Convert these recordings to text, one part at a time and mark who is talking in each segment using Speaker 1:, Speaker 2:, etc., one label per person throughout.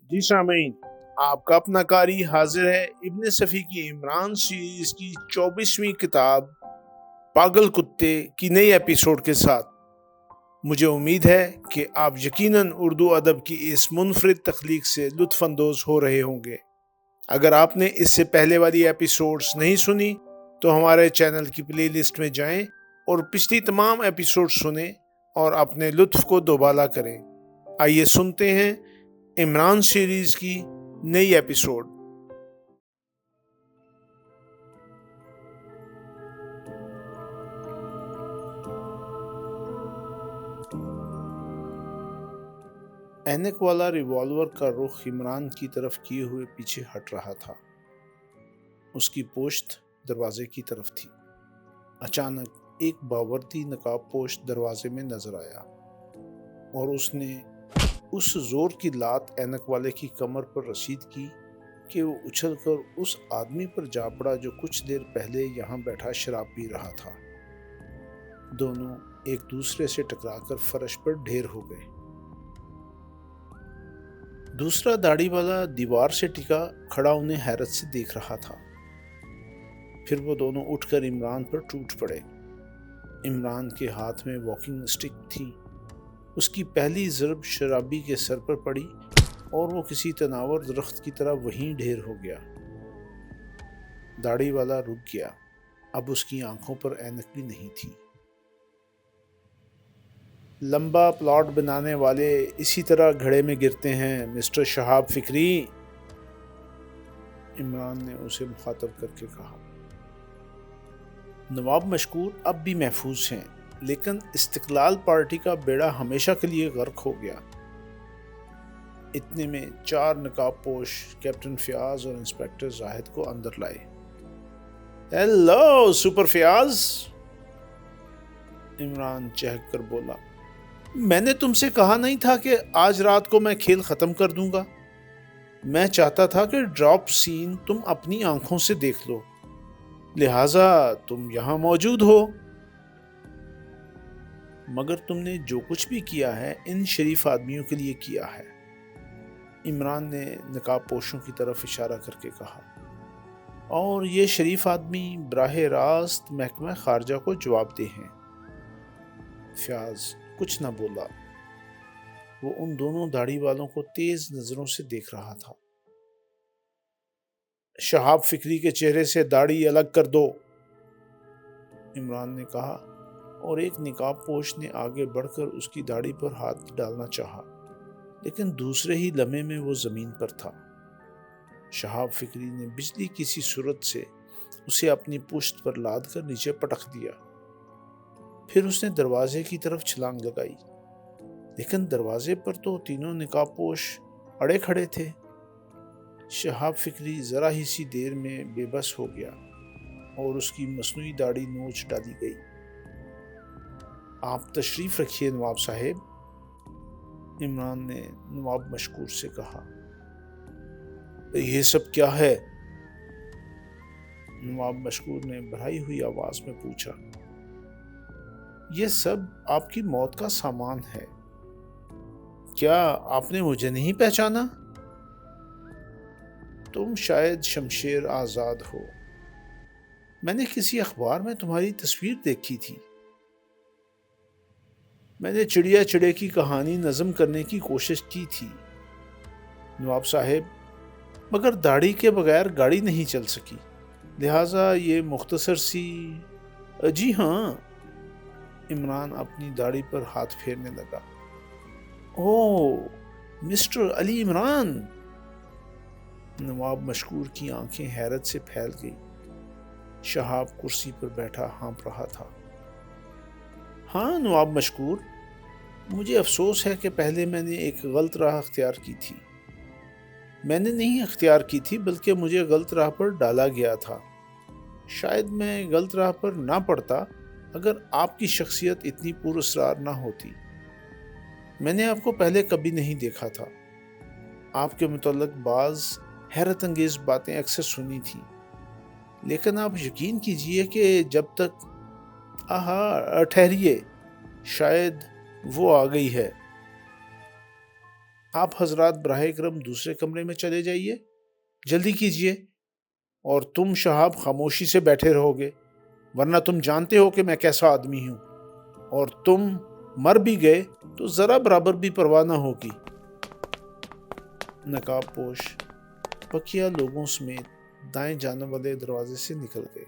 Speaker 1: جی سامعین، آپ کا اپنا قاری حاضر ہے ابن صفی کی عمران سیریز کی 24ویں کتاب پاگل کتے کی نئی ایپیسوڈ کے ساتھ۔ مجھے امید ہے کہ آپ یقیناً اردو ادب کی اس منفرد تخلیق سے لطف اندوز ہو رہے ہوں گے۔ اگر آپ نے اس سے پہلے والی ایپیسوڈز نہیں سنی تو ہمارے چینل کی پلے لسٹ میں جائیں اور پچھلی تمام ایپیسوڈ سنیں اور اپنے لطف کو دوبالا کریں۔ آئیے سنتے ہیں عمران سیریز کی نئی ایپیسوڈ۔ اینک والا ریوالور کا رخ عمران کی طرف کیے ہوئے پیچھے ہٹ رہا تھا۔ اس کی پوشت دروازے کی طرف تھی۔ اچانک ایک باوردی نقاب پوش دروازے میں نظر آیا اور اس نے اس زور کی لات اینک والے کی کمر پر رسید کی کہ وہ اچھل کر اس آدمی پر جا پڑا جو کچھ دیر پہلے یہاں بیٹھا شراب پی رہا تھا۔ دونوں ایک دوسرے سے ٹکرا کر فرش پر ڈھیر ہو گئے۔ دوسرا داڑھی والا دیوار سے ٹکا کھڑا انہیں حیرت سے دیکھ رہا تھا۔ پھر وہ دونوں اٹھ کر عمران پر ٹوٹ پڑے۔ عمران کے ہاتھ میں واکنگ اسٹک تھی۔ اس کی پہلی ضرب شرابی کے سر پر پڑی اور وہ کسی تناور درخت کی طرح وہیں ڈھیر ہو گیا۔ داڑھی والا رک گیا۔ اب اس کی آنکھوں پر اینک بھی نہیں تھی۔ لمبا پلاٹ بنانے والے اسی طرح گھڑے میں گرتے ہیں مسٹر شہاب فکری، عمران نے اسے مخاطب کر کے کہا۔ نواب مشکور اب بھی محفوظ ہیں، لیکن استقلال پارٹی کا بیڑا ہمیشہ کے لیے غرق ہو گیا۔ اتنے میں 4 نقاب پوش کیپٹن فیاض اور انسپیکٹر زاہد کو اندر لائے۔ ہیلو سپر فیاض، عمران چہک کر بولا۔ میں نے تم سے کہا نہیں تھا کہ آج رات کو میں کھیل ختم کر دوں گا؟ میں چاہتا تھا کہ ڈراپ سین تم اپنی آنکھوں سے دیکھ لو، لہٰذا تم یہاں موجود ہو۔ مگر تم نے جو کچھ بھی کیا ہے ان شریف آدمیوں کے لیے کیا ہے، عمران نے نقاب پوشوں کی طرف اشارہ کر کے کہا، اور یہ شریف آدمی براہ راست محکمہ خارجہ کو جواب دہ ہیں۔ فیاض کچھ نہ بولا۔ وہ ان دونوں داڑھی والوں کو تیز نظروں سے دیکھ رہا تھا۔ شہاب فکری کے چہرے سے داڑھی الگ کر دو، عمران نے کہا، اور ایک نقاب پوش نے آگے بڑھ کر اس کی داڑھی پر ہاتھ ڈالنا چاہا، لیکن دوسرے ہی لمحے میں وہ زمین پر تھا۔ شہاب فکری نے بجلی کی سی صورت سے اسے اپنی پشت پر لاد کر نیچے پٹک دیا۔ پھر اس نے دروازے کی طرف چھلانگ لگائی، لیکن دروازے پر تو تینوں نقاب پوش اڑے کھڑے تھے۔ شہاب فکری ذرا ہی سی دیر میں بے بس ہو گیا اور اس کی مصنوعی داڑھی نوچ ڈالی گئی۔ آپ تشریف رکھیے نواب صاحب، عمران نے نواب مشکور سے کہا۔ یہ سب کیا ہے؟ نواب مشکور نے بڑھائی ہوئی آواز میں پوچھا۔ یہ سب آپ کی موت کا سامان ہے۔ کیا آپ نے مجھے نہیں پہچانا؟ تم شاید شمشیر آزاد ہو۔ میں نے کسی اخبار میں تمہاری تصویر دیکھی تھی۔ میں نے چڑیا چڑے کی کہانی نظم کرنے کی کوشش کی تھی نواب صاحب، مگر داڑھی کے بغیر گاڑی نہیں چل سکی، لہٰذا یہ مختصر سی… جی ہاں، عمران اپنی داڑھی پر ہاتھ پھیرنے لگا۔ اوہ مسٹر علی عمران، نواب مشکور کی آنکھیں حیرت سے پھیل گئی۔ شہاب کرسی پر بیٹھا ہانپ رہا تھا۔ ہاں نواب مشکور، مجھے افسوس ہے کہ پہلے میں نے ایک غلط راہ اختیار کی تھی۔ میں نے نہیں اختیار کی تھی، بلکہ مجھے غلط راہ پر ڈالا گیا تھا۔ شاید میں غلط راہ پر نہ پڑتا اگر آپ کی شخصیت اتنی پر اسرار نہ ہوتی۔ میں نے آپ کو پہلے کبھی نہیں دیکھا تھا۔ آپ کے متعلق بعض حیرت انگیز باتیں اکثر سنی تھیں، لیکن آپ یقین کیجئے کہ جب تک… ٹھہریے، شاید وہ آ گئی ہے۔ آپ حضرات براہ کرم دوسرے کمرے میں چلے جائیے، جلدی کیجیے، اور تم شہاب خاموشی سے بیٹھے رہو گے، ورنہ تم جانتے ہو کہ میں کیسا آدمی ہوں، اور تم مر بھی گئے تو ذرا برابر بھی پرواہ نہ ہوگی۔ نقاب پوش بقیہ لوگوں سمیت دائیں جانب والے دروازے سے نکل گئے۔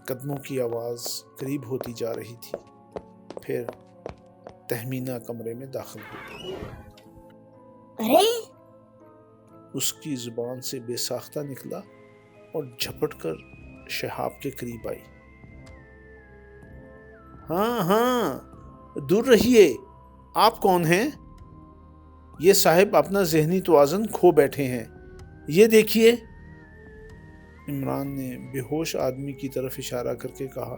Speaker 1: قدموں کی آواز قریب ہوتی جا رہی تھی۔ پھر تہمینہ کمرے میں داخل ہوئی۔
Speaker 2: ارے
Speaker 1: اس کی زبان سے بے ساختہ نکلا اور جھپٹ کر شہاب کے قریب آئی۔ ہاں دور رہیے، آپ کون ہیں؟ یہ صاحب اپنا ذہنی توازن کھو بیٹھے ہیں، یہ دیکھیے۔ عمران نے بے ہوش آدمی کی طرف اشارہ کر کے کہا،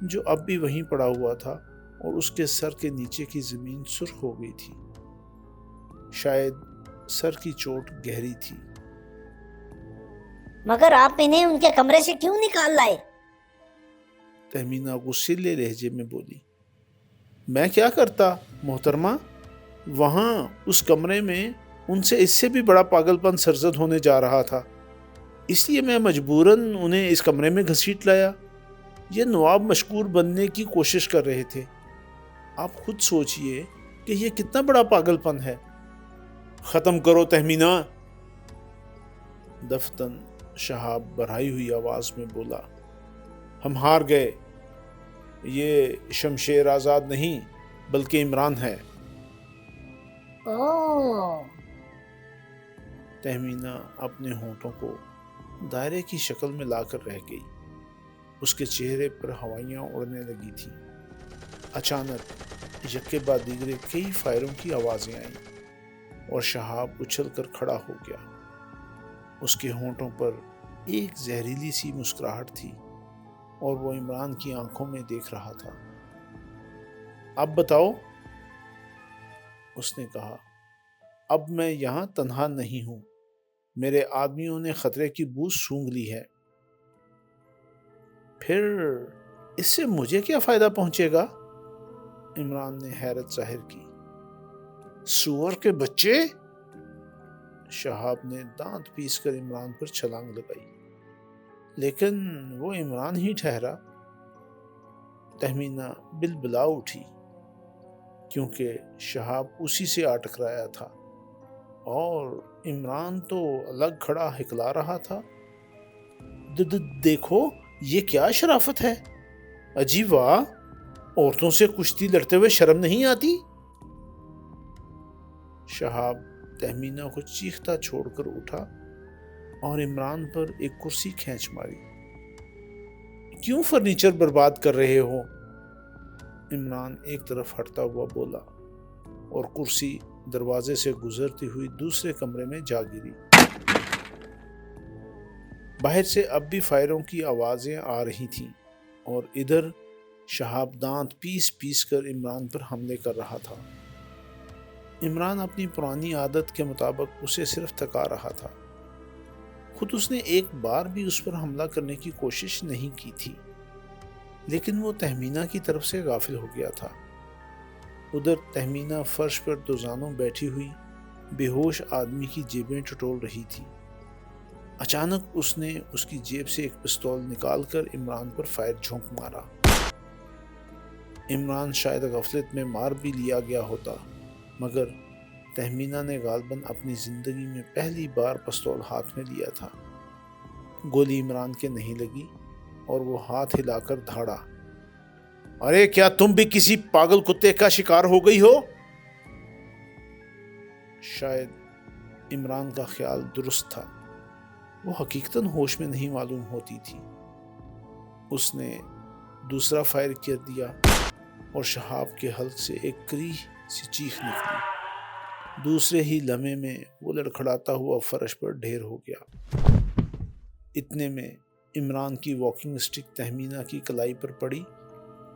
Speaker 1: جو اب بھی وہیں پڑا ہوا تھا اور اس کے سر کے نیچے کی زمین سرخ ہو گئی تھی، شاید سر کی چوٹ گہری تھی۔
Speaker 2: مگر آپ انہیں ان کے کمرے سے کیوں نکال لائے؟
Speaker 1: تہمینہ غصیلے لہجے میں بولی۔ میں کیا کرتا محترمہ، وہاں اس کمرے میں ان سے اس سے بھی بڑا پاگل پن سرزد ہونے جا رہا تھا، اس لیے میں مجبوراً انہیں اس کمرے میں گھسیٹ لایا۔ یہ نواب مشکور بننے کی کوشش کر رہے تھے۔ آپ خود سوچئے کہ یہ کتنا بڑا پاگل پن ہے۔ ختم کرو تہمینہ، دفتن شہاب بڑھائی ہوئی آواز میں بولا۔ ہم ہار گئے، یہ شمشیر آزاد نہیں بلکہ عمران ہے۔
Speaker 2: اوہ!
Speaker 1: تہمینہ اپنے ہونٹوں کو دائرے کی شکل میں لا کر رہ گئی۔ اس کے چہرے پر ہوائیاں اڑنے لگی تھیں۔ اچانک یکے بعد دیگرے کئی فائروں کی آوازیں آئیں اور شہاب اچھل کر کھڑا ہو گیا۔ اس کے ہونٹوں پر ایک زہریلی سی مسکراہٹ تھی اور وہ عمران کی آنکھوں میں دیکھ رہا تھا۔ اب بتاؤ، اس نے کہا، اب میں یہاں تنہا نہیں ہوں، میرے آدمیوں نے خطرے کی بو سونگھ لی ہے۔ پھر اس سے مجھے کیا فائدہ پہنچے گا؟ عمران نے حیرت ظاہر کی۔ سور کے بچے! شہاب نے دانت پیس کر عمران پر چھلانگ لگائی۔ لیکن وہ عمران ہی ٹھہرا۔ تہمینہ بلبلا اٹھی، کیونکہ شہاب اسی سے آ ٹکرایا تھا اور عمران تو الگ کھڑا ہکلا رہا تھا۔ دیکھو یہ کیا شرافت ہے! اجی واہ، عورتوں سے کشتی لڑتے ہوئے شرم نہیں آتی؟ شہاب تہمینہ کو چیختا چھوڑ کر اٹھا اور عمران پر ایک کرسی کھینچ ماری۔ کیوں فرنیچر برباد کر رہے ہو؟ عمران ایک طرف ہٹتا ہوا بولا اور کرسی دروازے سے گزرتی ہوئی دوسرے کمرے میں جا گری۔ باہر سے اب بھی فائروں کی آوازیں آ رہی تھیں اور ادھر شہاب دانت پیس پیس کر عمران پر حملے کر رہا تھا۔ عمران اپنی پرانی عادت کے مطابق اسے صرف تھکا رہا تھا۔ خود اس نے ایک بار بھی اس پر حملہ کرنے کی کوشش نہیں کی تھی، لیکن وہ تہمینہ کی طرف سے غافل ہو گیا تھا۔ ادھر تہمینہ فرش پر دوزانوں بیٹھی ہوئی بے ہوش آدمی کی جیبیں ٹٹول رہی تھی۔ اچانک اس نے اس کی جیب سے ایک پستول نکال کر عمران پر فائر جھونک مارا۔ عمران شاید غفلت میں مار بھی لیا گیا ہوتا، مگر تہمینہ نے غالباً اپنی زندگی میں پہلی بار پستول ہاتھ میں لیا تھا۔ گولی عمران کے نہیں لگی اور وہ ہاتھ ہلا کر دھاڑا۔ ارے کیا تم بھی کسی پاگل کتے کا شکار ہو گئی ہو؟ شاید عمران کا خیال درست تھا، وہ حقیقتاً ہوش میں نہیں معلوم ہوتی تھی۔ اس نے دوسرا فائر کر دیا اور شہاب کے حلق سے ایک کریہ سی چیخ نکلی۔ دوسرے ہی لمحے میں وہ لڑکھڑاتا ہوا فرش پر ڈھیر ہو گیا۔ اتنے میں عمران کی واکنگ اسٹک تہمینہ کی کلائی پر پڑی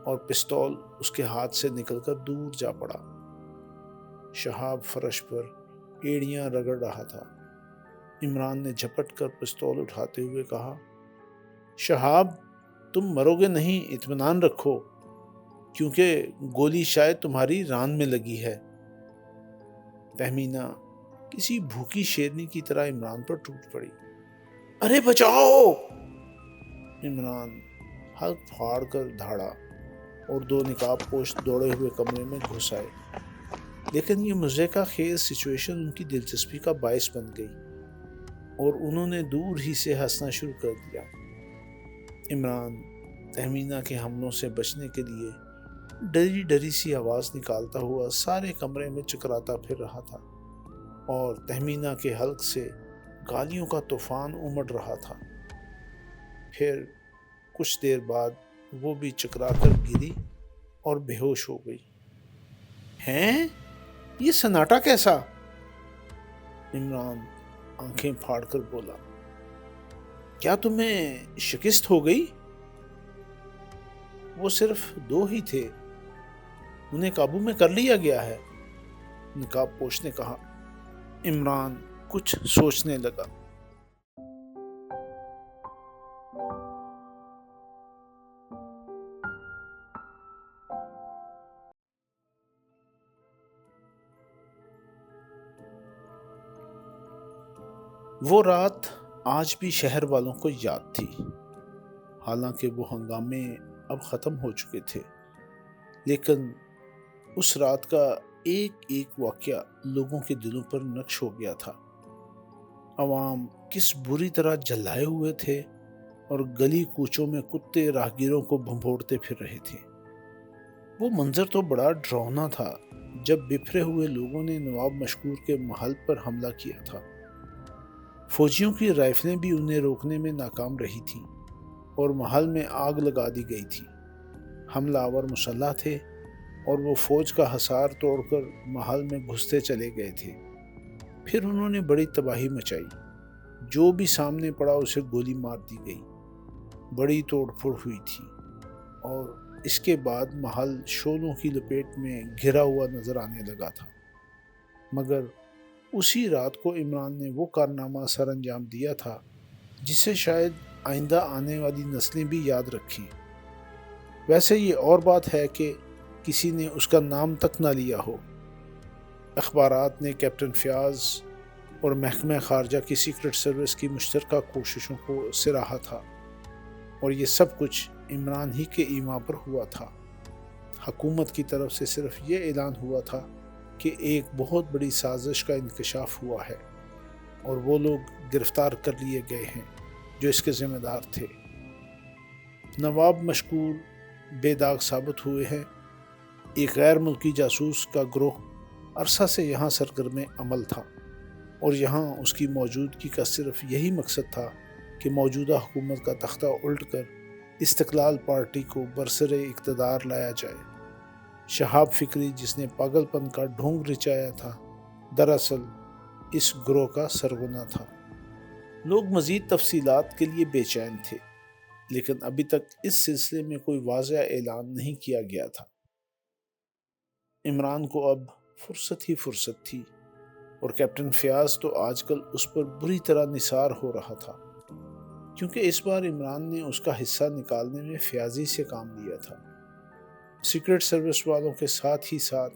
Speaker 1: اور پستول اس کے ہاتھ سے نکل کر دور جا پڑا۔ شہاب فرش پر ایڑیاں رگڑ رہا تھا۔ عمران نے جھپٹ کر پستول اٹھاتے ہوئے کہا، شہاب تم مرو گے نہیں، اطمینان رکھو، کیونکہ گولی شاید تمہاری ران میں لگی ہے۔ تہمینہ کسی بھوکی شیرنی کی طرح عمران پر ٹوٹ پڑی۔ ارے بچاؤ! عمران حلق پھاڑ کر دھاڑا اور دو نقاب پوش دوڑے ہوئے کمرے میں گھس آئے، لیکن یہ مضحکہ خیز سچویشن ان کی دلچسپی کا باعث بن گئی اور انہوں نے دور ہی سے ہنسنا شروع کر دیا۔ عمران تہمینہ کے حملوں سے بچنے کے لیے ڈری ڈری سی آواز نکالتا ہوا سارے کمرے میں چکراتا پھر رہا تھا اور تہمینہ کے حلق سے گالیوں کا طوفان امڑ رہا تھا۔ پھر کچھ دیر بعد وہ بھی چکرا کر گری اور بے ہوش ہو گئی۔ ہیں؟ یہ سناٹا کیسا؟ عمران آنکھیں پھاڑ کر بولا۔ کیا تمہیں شکست ہو گئی؟ وہ صرف دو ہی تھے، انہیں قابو میں کر لیا گیا ہے، نقاب پوش نے کہا۔ عمران کچھ سوچنے لگا۔ وہ رات آج بھی شہر والوں کو یاد تھی، حالانکہ وہ ہنگامے اب ختم ہو چکے تھے، لیکن اس رات کا ایک ایک واقعہ لوگوں کے دلوں پر نقش ہو گیا تھا۔ عوام کس بری طرح جلائے ہوئے تھے اور گلی کوچوں میں کتے راہگیروں کو بھنبوڑتے پھر رہے تھے۔ وہ منظر تو بڑا ڈراؤنا تھا جب بپھرے ہوئے لوگوں نے نواب مشکور کے محل پر حملہ کیا تھا۔ فوجیوں کی رائفلیں بھی انہیں روکنے میں ناکام رہی تھیں اور محل میں آگ لگا دی گئی تھی۔ حملہ آور مسلح تھے اور وہ فوج کا حصار توڑ کر محل میں گھستے چلے گئے تھے۔ پھر انہوں نے بڑی تباہی مچائی، جو بھی سامنے پڑا اسے گولی مار دی گئی۔ بڑی توڑ پھوڑ ہوئی تھی اور اس کے بعد محل شعلوں کی لپیٹ میں گھرا ہوا نظر آنے لگا تھا۔ مگر اسی رات کو عمران نے وہ کارنامہ سر انجام دیا تھا جسے شاید آئندہ آنے والی نسلیں بھی یاد رکھیں۔ ویسے یہ اور بات ہے کہ کسی نے اس کا نام تک نہ لیا ہو۔ اخبارات نے کیپٹن فیاض اور محکمہ خارجہ کی سیکرٹ سروس کی مشترکہ کوششوں کو سراہا تھا، اور یہ سب کچھ عمران ہی کے ایما پر ہوا تھا۔ حکومت کی طرف سے صرف یہ اعلان ہوا تھا کہ ایک بہت بڑی سازش کا انکشاف ہوا ہے اور وہ لوگ گرفتار کر لیے گئے ہیں جو اس کے ذمہ دار تھے۔ نواب مشکور بے داغ ثابت ہوئے ہیں۔ ایک غیر ملکی جاسوس کا گروہ عرصہ سے یہاں سرگرم عمل تھا اور یہاں اس کی موجودگی کا صرف یہی مقصد تھا کہ موجودہ حکومت کا تختہ الٹ کر استقلال پارٹی کو برسر اقتدار لایا جائے۔ شہاب فکری جس نے پاگل پن کا ڈھونگ رچایا تھا، دراصل اس گروہ کا سرغنہ تھا۔ لوگ مزید تفصیلات کے لیے بے چین تھے، لیکن ابھی تک اس سلسلے میں کوئی واضح اعلان نہیں کیا گیا تھا۔ عمران کو اب فرصت ہی فرصت تھی اور کیپٹن فیاض تو آج کل اس پر بری طرح نثار ہو رہا تھا، کیونکہ اس بار عمران نے اس کا حصہ نکالنے میں فیاضی سے کام لیا تھا۔ سیکرٹ سروس والوں کے ساتھ ہی ساتھ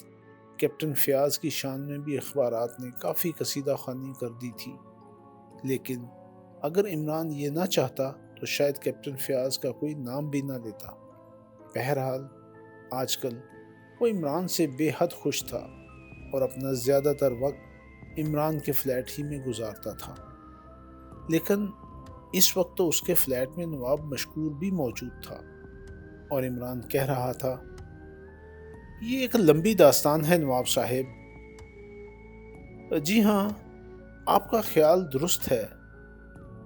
Speaker 1: کیپٹن فیاض کی شان میں بھی اخبارات نے کافی قصیدہ خوانی کر دی تھی، لیکن اگر عمران یہ نہ چاہتا تو شاید کیپٹن فیاض کا کوئی نام بھی نہ لیتا۔ بہرحال آج کل وہ عمران سے بے حد خوش تھا اور اپنا زیادہ تر وقت عمران کے فلیٹ ہی میں گزارتا تھا۔ لیکن اس وقت تو اس کے فلیٹ میں نواب مشکور بھی موجود تھا اور عمران کہہ رہا تھا، یہ ایک لمبی داستان ہے نواب صاحب۔ جی ہاں، آپ کا خیال درست ہے۔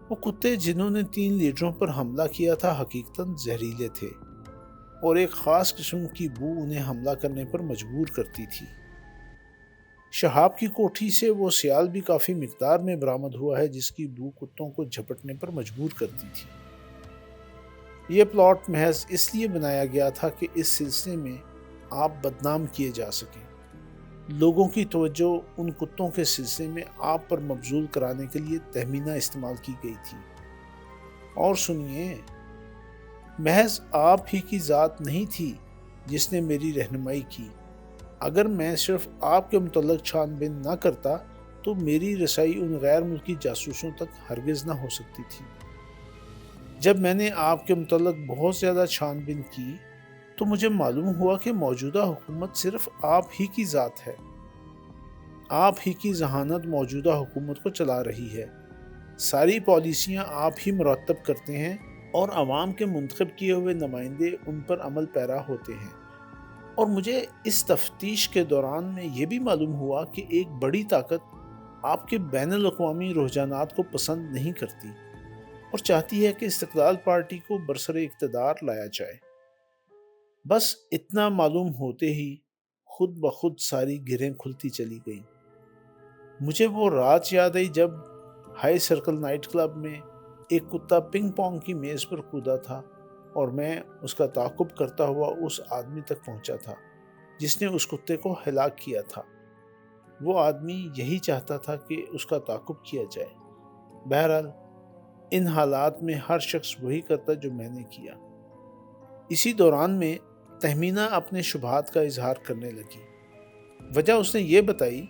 Speaker 1: وہ کتے جنہوں نے 3 لیڈروں پر حملہ کیا تھا حقیقتاً زہریلے تھے اور ایک خاص قسم کی بو انہیں حملہ کرنے پر مجبور کرتی تھی۔ شہاب کی کوٹھی سے وہ سیال بھی کافی مقدار میں برآمد ہوا ہے جس کی بو کتوں کو جھپٹنے پر مجبور کرتی تھی۔ یہ پلاٹ محض اس لیے بنایا گیا تھا کہ اس سلسلے میں آپ بدنام کیے جا سکیں۔ لوگوں کی توجہ ان کتوں کے سلسلے میں آپ پر مبذول کرانے کے لیے تہمینہ استعمال کی گئی تھی۔ اور سنیے، محض آپ ہی کی ذات نہیں تھی جس نے میری رہنمائی کی۔ اگر میں صرف آپ کے متعلق چھان بین نہ کرتا تو میری رسائی ان غیر ملکی جاسوسوں تک ہرگز نہ ہو سکتی تھی۔ جب میں نے آپ کے متعلق بہت زیادہ چھان بین کی تو مجھے معلوم ہوا کہ موجودہ حکومت صرف آپ ہی کی ذات ہے۔ آپ ہی کی ذہانت موجودہ حکومت کو چلا رہی ہے۔ ساری پالیسیاں آپ ہی مرتب کرتے ہیں اور عوام کے منتخب کیے ہوئے نمائندے ان پر عمل پیرا ہوتے ہیں۔ اور مجھے اس تفتیش کے دوران میں یہ بھی معلوم ہوا کہ ایک بڑی طاقت آپ کے بین الاقوامی رجحانات کو پسند نہیں کرتی اور چاہتی ہے کہ استقلال پارٹی کو برسر اقتدار لایا جائے۔ بس اتنا معلوم ہوتے ہی خود بخود ساری گرہیں کھلتی چلی گئیں۔ مجھے وہ رات یاد آئی جب ہائی سرکل نائٹ کلب میں ایک کتا پنگ پونگ کی میز پر کودا تھا اور میں اس کا تعاقب کرتا ہوا اس آدمی تک پہنچا تھا جس نے اس کتے کو ہلاک کیا تھا۔ وہ آدمی یہی چاہتا تھا کہ اس کا تعاقب کیا جائے۔ بہرحال ان حالات میں ہر شخص وہی کرتا جو میں نے کیا۔ اسی دوران میں تہمینہ اپنے شبہات کا اظہار کرنے لگی۔ وجہ اس نے یہ بتائی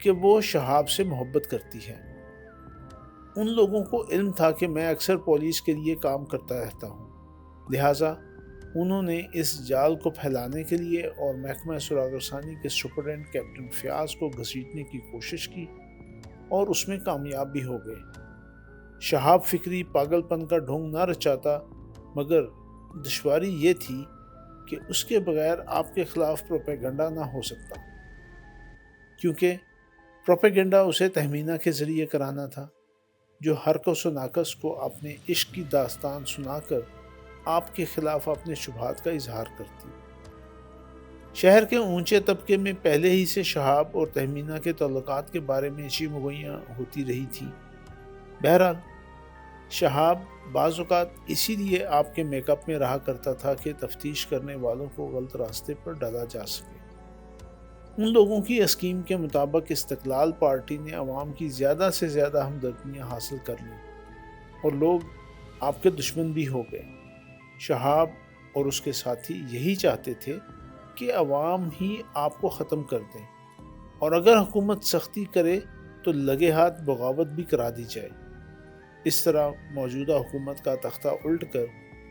Speaker 1: کہ وہ شہاب سے محبت کرتی ہے۔ ان لوگوں کو علم تھا کہ میں اکثر پولیس کے لیے کام کرتا رہتا ہوں، لہٰذا انہوں نے اس جال کو پھیلانے کے لیے اور محکمہ سراغ رسانی کے سپرڈنٹ کیپٹن فیاض کو گھسیٹنے کی کوشش کی اور اس میں کامیاب بھی ہو گئے۔ شہاب فکری پاگل پن کا ڈھونگ نہ رچاتا، مگر دشواری یہ تھی کہ اس کے بغیر آپ کے خلاف پروپیگنڈا نہ ہو سکتا، کیونکہ پروپیگنڈا اسے تہمینہ کے ذریعے کرانا تھا، جو ہر کس و ناکس کو اپنے عشق کی داستان سنا کر آپ کے خلاف اپنے شبہات کا اظہار کرتی۔ شہر کے اونچے طبقے میں پہلے ہی سے شہاب اور تہمینہ کے تعلقات کے بارے میں اچھی مگوئیاں ہوتی رہی تھیں۔ بہرحال شہاب بعض اوقات اسی لیے آپ کے میک اپ میں رہا کرتا تھا کہ تفتیش کرنے والوں کو غلط راستے پر ڈالا جا سکے۔ ان لوگوں کی اسکیم کے مطابق استقلال پارٹی نے عوام کی زیادہ سے زیادہ ہمدردیاں حاصل کر لیں اور لوگ آپ کے دشمن بھی ہو گئے۔ شہاب اور اس کے ساتھی یہی چاہتے تھے کہ عوام ہی آپ کو ختم کر دیں، اور اگر حکومت سختی کرے تو لگے ہاتھ بغاوت بھی کرا دی جائے۔ اس طرح موجودہ حکومت کا تختہ الٹ کر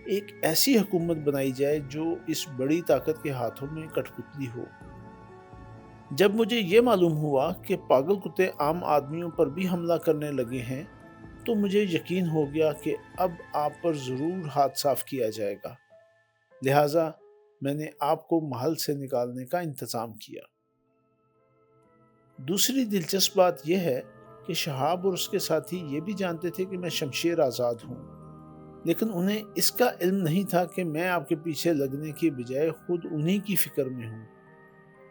Speaker 1: ایک ایسی حکومت بنائی جائے جو اس بڑی طاقت کے ہاتھوں میں کٹھ پتلی ہو۔ جب مجھے یہ معلوم ہوا کہ پاگل کتے عام آدمیوں پر بھی حملہ کرنے لگے ہیں تو مجھے یقین ہو گیا کہ اب آپ پر ضرور ہاتھ صاف کیا جائے گا، لہٰذا میں نے آپ کو محل سے نکالنے کا انتظام کیا۔ دوسری دلچسپ بات یہ ہے کہ شہاب اور اس کے ساتھی یہ بھی جانتے تھے کہ میں شمشیر آزاد ہوں، لیکن انہیں اس کا علم نہیں تھا کہ میں آپ کے پیچھے لگنے کی بجائے خود انہی کی فکر میں ہوں۔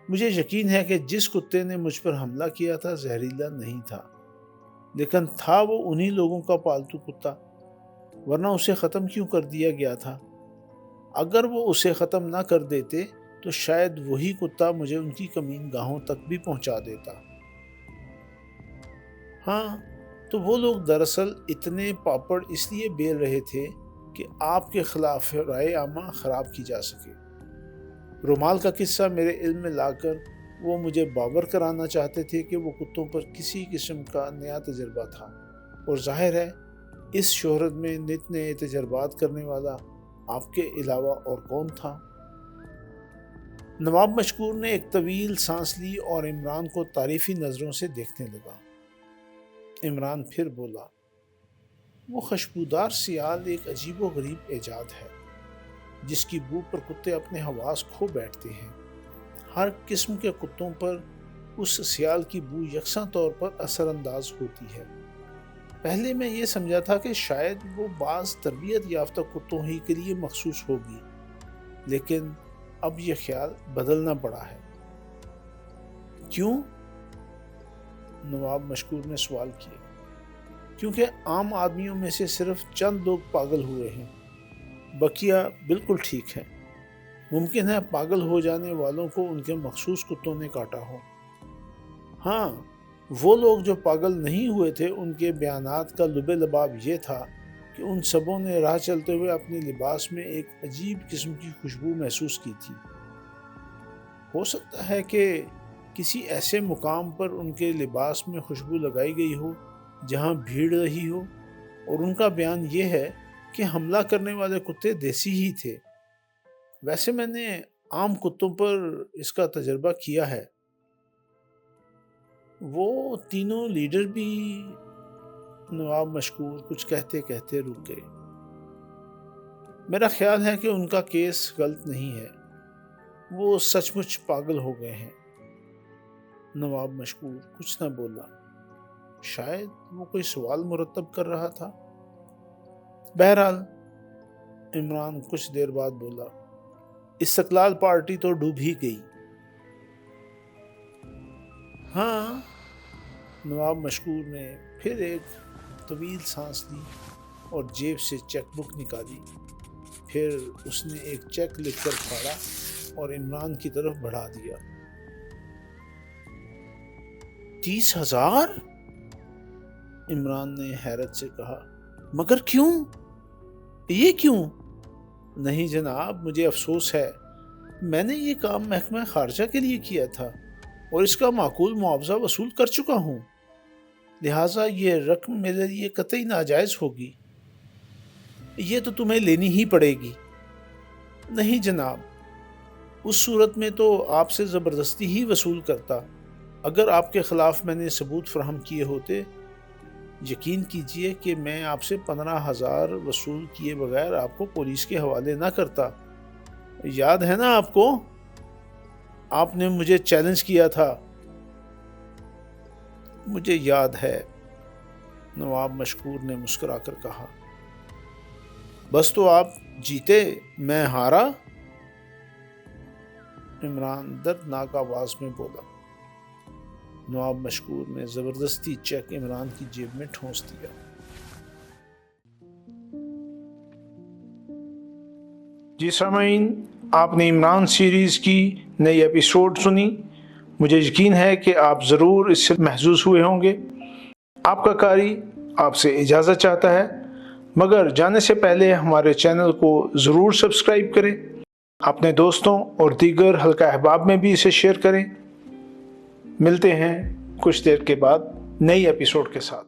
Speaker 1: مجھے یقین ہے کہ جس کتے نے مجھ پر حملہ کیا تھا زہریلا نہیں تھا، لیکن تھا وہ انہی لوگوں کا پالتو کتا، ورنہ اسے ختم کیوں کر دیا گیا تھا؟ اگر وہ اسے ختم نہ کر دیتے تو شاید وہی کتا مجھے ان کی کمین گاہوں تک بھی پہنچا دیتا۔ ہاں، تو وہ لوگ دراصل اتنے پاپڑ اس لیے بیل رہے تھے کہ آپ کے خلاف رائے عامہ خراب کی جا سکے۔ رومال کا قصہ میرے علم میں لا کر وہ مجھے باور کرانا چاہتے تھے کہ وہ کتوں پر کسی قسم کا نیا تجربہ تھا، اور ظاہر ہے اس شہرت میں نت نئے تجربات کرنے والا آپ کے علاوہ اور کون تھا؟ نواب مشکور نے ایک طویل سانس لی اور عمران کو تعریفی نظروں سے دیکھنے لگا۔ عمران پھر بولا، وہ خوشبودار سیال ایک عجیب و غریب ایجاد ہے جس کی بو پر کتے اپنے حواس کھو بیٹھتے ہیں۔ ہر قسم کے کتوں پر اس سیال کی بو یکساں طور پر اثر انداز ہوتی ہے۔ پہلے میں یہ سمجھا تھا کہ شاید وہ بعض تربیت یافتہ کتوں ہی کے لیے مخصوص ہوگی، لیکن اب یہ خیال بدلنا پڑا ہے۔ کیوں؟ نواب مشکور نے سوال کیا۔ کیونکہ عام آدمیوں میں سے صرف چند لوگ پاگل ہوئے ہیں، بقیہ بالکل ٹھیک ہیں۔ ممکن ہے پاگل ہو جانے والوں کو ان کے مخصوص کتوں نے کاٹا ہو۔ ہاں، وہ لوگ جو پاگل نہیں ہوئے تھے ان کے بیانات کا لب لباب یہ تھا کہ ان سبوں نے راہ چلتے ہوئے اپنے لباس میں ایک عجیب قسم کی خوشبو محسوس کی تھی۔ ہو سکتا ہے کہ کسی ایسے مقام پر ان کے لباس میں خوشبو لگائی گئی ہو جہاں بھیڑ رہی ہو، اور ان کا بیان یہ ہے کہ حملہ کرنے والے کتے دیسی ہی تھے۔ ویسے میں نے عام کتوں پر اس کا تجربہ کیا ہے۔ وہ تینوں لیڈر بھی، نواب مشکور کچھ کہتے کہتے رک گئے۔ میرا خیال ہے کہ ان کا کیس غلط نہیں ہے، وہ سچ مچ پاگل ہو گئے ہیں۔ نواب مشکور کچھ نہ بولا، شاید وہ کوئی سوال مرتب کر رہا تھا۔ بہرحال عمران کچھ دیر بعد بولا، استقلال پارٹی تو ڈوب ہی گئی۔ ہاں، نواب مشکور نے پھر ایک طویل سانس لی اور جیب سے چیک بک نکالی۔ پھر اس نے ایک چیک لکھ کر پھاڑا اور عمران کی طرف بڑھا دیا۔ 30,000؟ عمران نے حیرت سے کہا، مگر کیوں؟ یہ کیوں؟ نہیں جناب، مجھے افسوس ہے، میں نے یہ کام محکمہ خارجہ کے لیے کیا تھا اور اس کا معقول معاوضہ وصول کر چکا ہوں، لہٰذا یہ رقم میرے لیے قطعی ناجائز ہوگی۔ یہ تو تمہیں لینی ہی پڑے گی۔ نہیں جناب، اس صورت میں تو آپ سے زبردستی ہی وصول کرتا۔ اگر آپ کے خلاف میں نے ثبوت فراہم کیے ہوتے، یقین کیجئے کہ میں آپ سے 15,000 وصول کیے بغیر آپ کو پولیس کے حوالے نہ کرتا۔ یاد ہے نا آپ کو؟ آپ نے مجھے چیلنج کیا تھا۔ مجھے یاد ہے، نواب مشکور نے مسکرا کر کہا۔ بس تو آپ جیتے، میں ہارا؟ عمران دردناک آواز میں بولا۔ نواب مشکور نے زبردستی چیک عمران کی جیب میں ٹھونس دیا۔
Speaker 3: جی سامعین، آپ نے عمران سیریز کی نئی ایپیسوڈ سنی۔ مجھے یقین ہے کہ آپ ضرور اس سے محظوظ ہوئے ہوں گے۔ آپ کا قاری آپ سے اجازت چاہتا ہے، مگر جانے سے پہلے ہمارے چینل کو ضرور سبسکرائب کریں، اپنے دوستوں اور دیگر حلقہ احباب میں بھی اسے شیئر کریں۔ ملتے ہیں کچھ دیر کے بعد نئی ایپیسوڈ کے ساتھ۔